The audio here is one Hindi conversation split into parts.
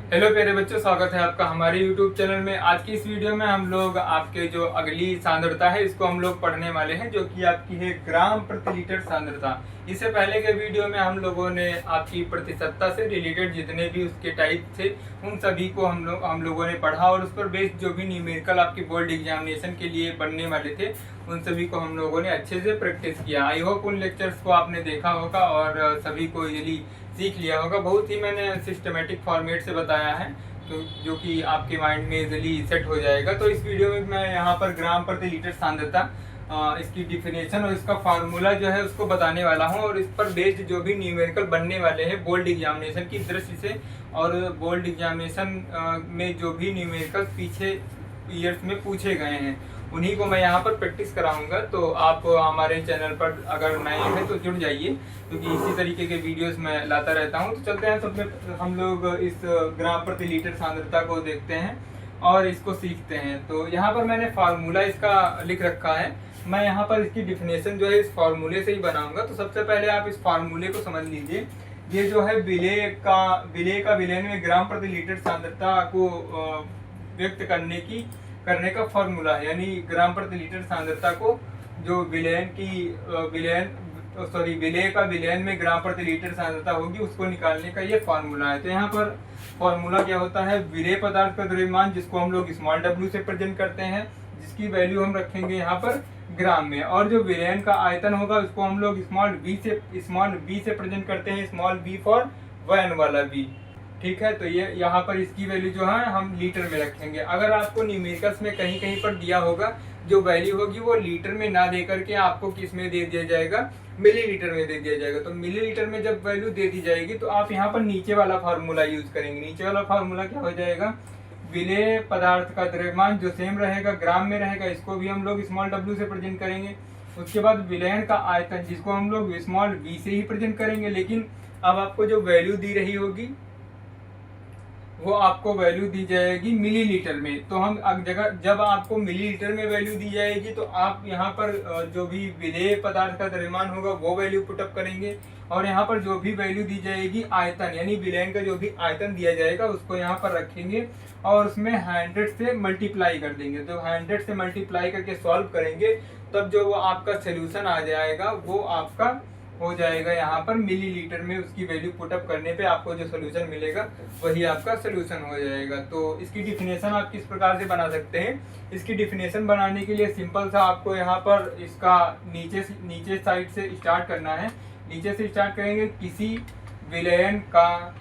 हेलो प्यारे बच्चों, स्वागत है आपका हमारे YouTube चैनल में। आज की इस वीडियो में हम लोग आपके जो अगली सांद्रता है इसको हम लोग पढ़ने वाले हैं, जो कि आपकी है ग्राम प्रति लीटर सांद्रता। इससे पहले के वीडियो में हम लोगों ने आपकी प्रतिशतता से रिलेटेड जितने भी उसके टाइप थे उन सभी को हम लोगों ने पढ़ा, और उस पर बेस्ड जो भी न्यूमेरिकल आपकी बोर्ड एग्जामिनेशन के लिए बनने वाले थे उन सभी को हम लोगों ने अच्छे से प्रैक्टिस किया। आई होप उन लेक्चर्स को आपने देखा होगा और सभी को इजीली सीख लिया होगा। बहुत ही मैंने सिस्टमेटिक फॉर्मेट से बताया है तो जो कि आपके माइंड में इजीली सेट हो जाएगा। तो इस वीडियो में मैं यहाँ पर ग्राम प्रति लीटर सांद्रता इसकी डिफिनेशन और इसका फार्मूला जो है उसको बताने वाला हूँ, और इस पर बेस्ड जो भी न्यूमेरिकल बनने वाले हैं बोर्ड एग्जामिनेशन की दृष्टि से, और बोर्ड एग्जामिनेशन में जो भी न्यूमेरिकल पीछे ईयर्स में पूछे गए हैं उन्हीं को मैं यहाँ पर प्रैक्टिस कराऊंगा। तो आप हमारे चैनल पर अगर नए हैं तो जुड़ जाइए, क्योंकि इसी तरीके के वीडियोस मैं लाता रहता हूँ। तो चलते हैं सबसे हम लोग इस ग्राम प्रति लीटर सांद्रता को देखते हैं और इसको सीखते हैं। तो यहाँ पर मैंने फार्मूला इसका लिख रखा है। मैं यहाँ पर इसकी डिफिनेशन जो है इस फार्मूले से ही बनाऊंगा। तो सबसे पहले आप इस फार्मूले को समझ लीजिए। ये जो है विलेय में ग्राम प्रति लीटर सांद्रता को व्यक्त करने का फॉर्मूला है, यानी ग्राम प्रति लीटर सांद्रता को जो विलेय में ग्राम प्रति लीटर सांद्रता होगी उसको निकालने का ये फॉर्मूला है। तो यहाँ पर फॉर्मूला क्या होता है, विलेय पदार्थ का द्रव्यमान जिसको हम लोग स्मॉल w से प्रेजेंट करते हैं, जिसकी वैल्यू हम रखेंगे यहाँ पर ग्राम में, और जो विलयन का आयतन होगा उसको हम लोग स्मॉल b से प्रेजेंट करते हैं, स्मॉल b फॉर वैन वाला b। ठीक है, तो ये यहाँ पर इसकी वैल्यू जो है हम लीटर में रखेंगे। अगर आपको न्यूमेरिकल्स में कहीं कहीं पर दिया होगा जो वैल्यू होगी वो लीटर में ना दे करके आपको किस में दे दिया जाएगा, मिलीलीटर में दे दिया जाएगा। तो मिलीलीटर में जब वैल्यू दे दी जाएगी तो आप यहाँ पर नीचे वाला फार्मूला यूज करेंगे। नीचे वाला फार्मूला क्या हो जाएगा, विलेय पदार्थ का द्रव्यमान जो सेम रहेगा ग्राम में रहेगा, इसको भी हम लोग स्मॉल w से प्रेजेंट करेंगे। उसके बाद विलयन का आयतन जिसको हम लोग स्मॉल v से ही प्रेजेंट करेंगे, लेकिन अब आपको जो वैल्यू दी रही होगी वो आपको वैल्यू दी जाएगी मिलीलीटर में। तो हम जब आपको मिलीलीटर में वैल्यू दी जाएगी तो आप यहाँ पर जो भी विलेय पदार्थ का द्रव्यमान होगा वो वैल्यू पुटअप करेंगे, और यहाँ पर जो भी वैल्यू दी जाएगी आयतन यानी विलयन का जो भी आयतन दिया जाएगा उसको यहाँ पर रखेंगे और उसमें 100 से मल्टीप्लाई कर देंगे। तो 100 से मल्टीप्लाई करके सॉल्व करेंगे तब जो वो आपका सोल्यूशन आ जाएगा वो आपका हो जाएगा यहाँ पर मिलीलीटर में। उसकी वैल्यू पुटअप करने पे आपको जो सोल्यूशन मिलेगा वही आपका सोल्यूशन हो जाएगा। तो इसकी डिफिनेशन आप किस प्रकार से बना सकते हैं, इसकी डिफिनेशन बनाने के लिए सिंपल सा आपको यहाँ पर इसका नीचे साइड से स्टार्ट करना है। नीचे से स्टार्ट करेंगे, किसी विलयन का,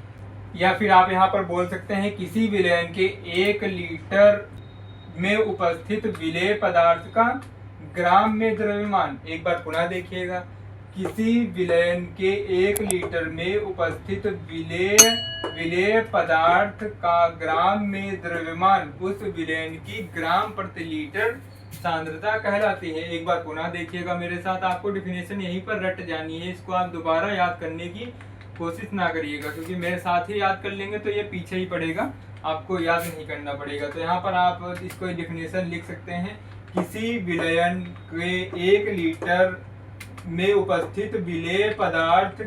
या फिर आप यहाँ पर बोल सकते हैं किसी विलयन के 1 लीटर में उपस्थित विलेय पदार्थ का ग्राम में द्रव्यमान। एक बार पुनः देखिएगा, किसी विलयन के 1 लीटर में उपस्थित विलेय पदार्थ का ग्राम में द्रव्यमान उस विलयन की ग्राम प्रति लीटर सांद्रता कहलाती है। एक बार पुनः देखिएगा मेरे साथ, आपको डिफिनेशन यहीं पर रट जानी है, इसको आप दोबारा याद करने की कोशिश ना करिएगा, क्योंकि मेरे साथ ही याद कर लेंगे तो ये पीछे ही पड़ेगा, आपको याद नहीं करना पड़ेगा। तो यहाँ पर आप इसको डिफिनेशन लिख सकते हैं, किसी विलयन के 1 लीटर में उपस्थित विलेय पदार्थ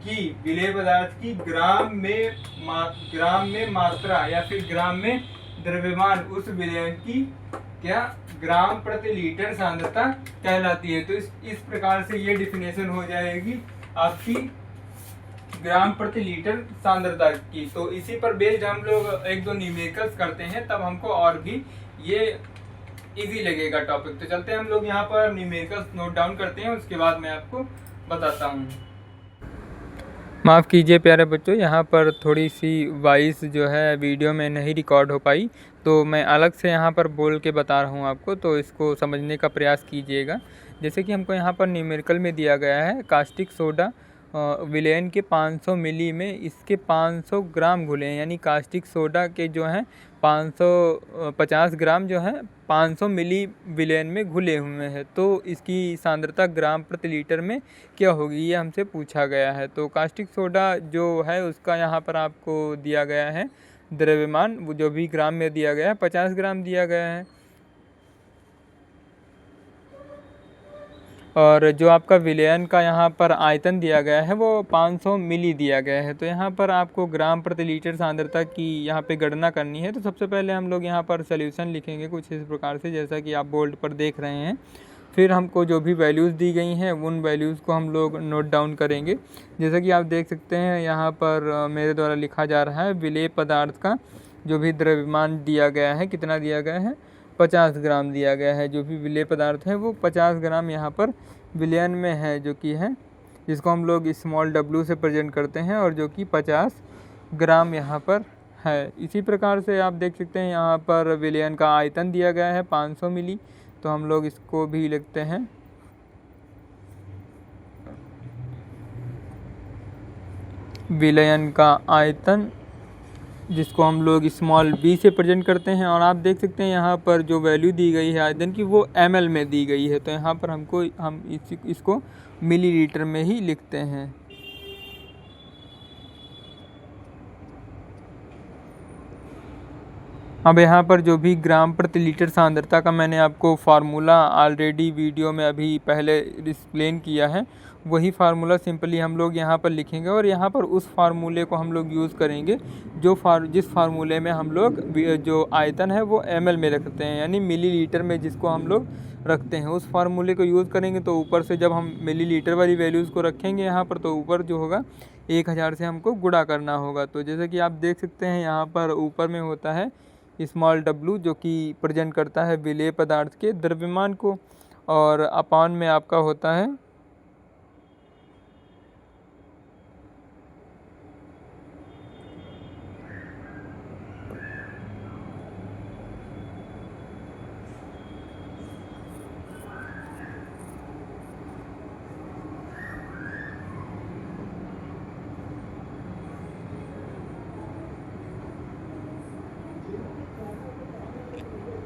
की ग्राम में मात्रा या फिर ग्राम में द्रव्यमान उस विलयन की क्या ग्राम प्रति लीटर सांद्रता कहलाती है। तो इस प्रकार से ये डिफिनेशन हो जाएगी आपकी ग्राम प्रति लीटर सांद्रता की। तो इसी पर बेस्ड हम लोग एक दो न्यूमेरिकल्स करते हैं, तब हमको और भी ये इजी लगेगा टॉपिक। तो चलते हैं हम लोग यहाँ पर न्यूमेरिकल्स नोट डाउन करते हैं, उसके बाद मैं आपको बताता हूँ। माफ़ कीजिए प्यारे बच्चों, यहाँ पर थोड़ी सी वॉइस जो है वीडियो में नहीं रिकॉर्ड हो पाई, तो मैं अलग से यहाँ पर बोल के बता रहा हूँ आपको, तो इसको समझने का प्रयास कीजिएगा। जैसे कि हमको यहाँ पर न्यूमेरिकल में दिया गया है, कास्टिक सोडा विलेन के 500 मिली में इसके 500 ग्राम घुले हैं, यानी कास्टिक सोडा के जो हैं 550 ग्राम जो है 500 मिली विलेन में घुले हुए हैं। तो इसकी सांद्रता ग्राम प्रति लीटर में क्या होगी, ये हमसे पूछा गया है। तो कास्टिक सोडा जो है उसका यहाँ पर आपको दिया गया है द्रव्यमान, वो जो भी ग्राम में दिया गया है 50 ग्राम दिया गया है। और जो आपका विलयन का यहाँ पर आयतन दिया गया है वो 500 मिली दिया गया है। तो यहाँ पर आपको ग्राम प्रति लीटर सांद्रता की यहाँ पे गणना करनी है। तो सबसे पहले हम लोग यहाँ पर सॉल्यूशन लिखेंगे कुछ इस प्रकार से, जैसा कि आप बोर्ड पर देख रहे हैं। फिर हमको जो भी वैल्यूज़ दी गई हैं उन वैल्यूज़ को हम लोग नोट डाउन करेंगे। जैसा कि आप देख सकते हैं यहाँ पर मेरे द्वारा लिखा जा रहा है विलेय पदार्थ का जो भी द्रव्यमान दिया गया है, कितना दिया गया है, 50 ग्राम दिया गया है। जो भी विलेय पदार्थ है वो 50 ग्राम यहाँ पर विलयन में है, जो कि है जिसको हम लोग स्मॉल w से प्रेजेंट करते हैं, और जो कि 50 ग्राम यहाँ पर है। इसी प्रकार से आप देख सकते हैं यहाँ पर विलयन का आयतन दिया गया है 500 मिली। तो हम लोग इसको भी लिखते हैं विलयन का आयतन, जिसको हम लोग स्मॉल b से प्रेजेंट करते हैं। और आप देख सकते हैं यहाँ पर जो वैल्यू दी गई है आयतन की वो ml में दी गई है। तो यहाँ पर हम इसको मिलीलीटर में ही लिखते हैं। अब यहाँ पर जो भी ग्राम प्रति लीटर सांद्रता का मैंने आपको फार्मूला ऑलरेडी वीडियो में अभी पहले एक्सप्लेन किया है, वही फार्मूला सिंपली हम लोग यहाँ पर लिखेंगे। और यहाँ पर उस फार्मूले को हम लोग यूज़ करेंगे जिस फार्मूले में हम लोग जो आयतन है वो ml में रखते हैं, यानी मिलीलीटर में जिसको हम लोग रखते हैं उस फार्मूले को यूज़ करेंगे। तो ऊपर से जब हम मिलीलीटर वाली वैल्यूज़ को रखेंगे यहाँ पर, तो ऊपर जो होगा 1000 से हमको गुणा करना होगा। तो जैसे कि आप देख सकते हैं यहाँ पर ऊपर में होता है स्मॉल w, जो कि प्रेजेंट करता है विलेय पदार्थ के द्रव्यमान को, और अपान में आपका होता है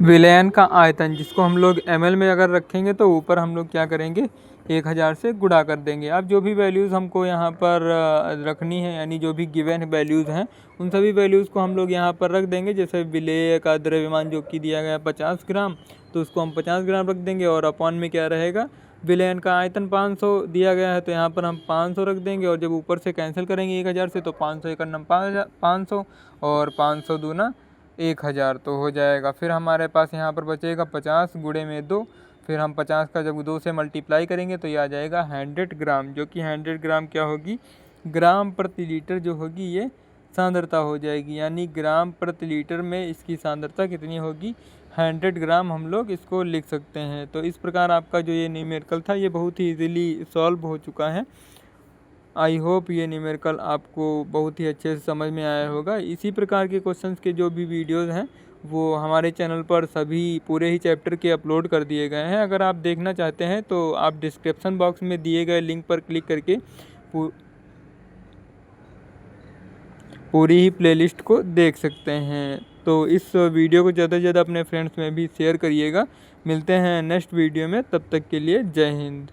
विलयन का आयतन, जिसको हम लोग ml में अगर रखेंगे तो ऊपर हम लोग क्या करेंगे 1000 से गुणा कर देंगे। अब जो भी वैल्यूज़ हमको यहाँ पर रखनी है, यानी जो भी गिवन वैल्यूज़ हैं उन सभी वैल्यूज़ को हम लोग यहाँ पर रख देंगे। जैसे विलेय का द्रव्यमान जो कि दिया गया 50 ग्राम, तो उसको हम 50 ग्राम रख देंगे। और अपॉन में क्या रहेगा, विलयन का आयतन 500 दिया गया है, तो यहाँ पर हम 500 रख देंगे। और जब ऊपर से कैंसिल करेंगे 1000 से, तो 500 एक नम 500 और 500 दूना 1000 तो हो जाएगा। फिर हमारे पास यहाँ पर बचेगा 50 गुणे में 2। फिर हम 50 का जब 2 से मल्टीप्लाई करेंगे तो ये आ जाएगा 100 ग्राम, जो कि 100 ग्राम क्या होगी, ग्राम प्रति लीटर जो होगी ये सांद्रता हो जाएगी। यानी ग्राम प्रति लीटर में इसकी सांद्रता कितनी होगी, 100 ग्राम हम लोग इसको लिख सकते हैं। तो इस प्रकार आपका जो ये न्यूमेरिकल था ये बहुत ही इजीली सॉल्व हो चुका है। आई होप ये न्यूमेरिकल आपको बहुत ही अच्छे से समझ में आया होगा। इसी प्रकार के क्वेश्चंस के जो भी वीडियोस हैं वो हमारे चैनल पर सभी पूरे ही चैप्टर के अपलोड कर दिए गए हैं। अगर आप देखना चाहते हैं तो आप डिस्क्रिप्शन बॉक्स में दिए गए लिंक पर क्लिक करके पूरी ही प्लेलिस्ट को देख सकते हैं। तो इस वीडियो को ज़्यादा से ज़्यादा अपने फ्रेंड्स में भी शेयर करिएगा। मिलते हैं नेक्स्ट वीडियो में, तब तक के लिए जय हिंद।